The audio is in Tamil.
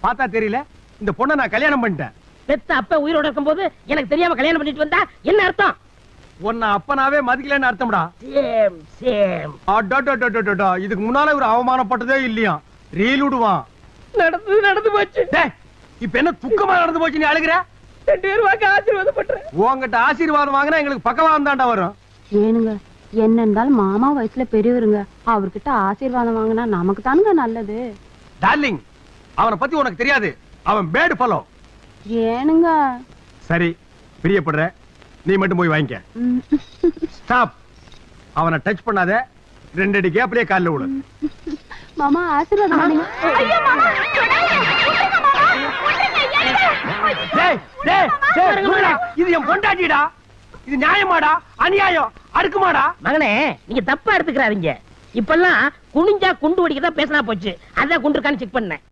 பார்த்தா தெரியல இந்த பொண்ணை நான் கல்யாணம் பண்ணிட்டேன். பெத்த அப்ப உயிரோட இருக்கும்போது எனக்கு தெரியாம கல்யாணம் பண்ணிட்டு வந்தா என்ன அர்த்தம்? உன்னை அப்பனாவே மதிக்கலன்னு அர்த்தம்டா. Same same. இதுக்கு முன்னால ஒரு அவமானப்பட்டதே இல்லையா? ரீல் விடுவான். நடந்து போச்சு. இப்ப என்ன துக்கமா நடந்து போச்சு? நீ அழுகிற? 2 பேர் வாங்க ஆசீர்வாதம் பண்றேன். உங்ககிட்ட ஆசீர்வாதம் வாங்கினா எங்களுக்கு பக்கவாதம் தாண்டா வரும். ஏனுங்க, என்ன இருந்தாலும் மாமா வயசுல பெரியவருங்க, அவர்கிட்ட ஆசீர்வாதம் வாங்கினா நமக்கு தானுங்க நல்லது. டார்லிங், அவனை பத்தி உனக்கு தெரியாது. அவன் பேடு பலோ. ஏனுங்க? சரி, பிரியப்படுற, நீ மட்டும் போய் வாங்கிக்க. ஸ்டாப். அவனை டச் பண்ணாத. 2 அடி கேப்லயே கால்ல விடு. மாமா ஆசீர்வாதம் பண்ணுங்க. ஐயோ மாமா, இது என் பொண்டாட்டிடா. இது நியாயமாடா அநியாயம் அடுக்குமாடா? மகனே, நீங்க தப்பா எடுத்துக்கிறாதீங்க. இப்பெல்லாம் குனிஞ்சா குண்டு வடிக்கதான் பேசினா போச்சு. அதான் குண்டு இருக்கான்னு செக் பண்ணேன்.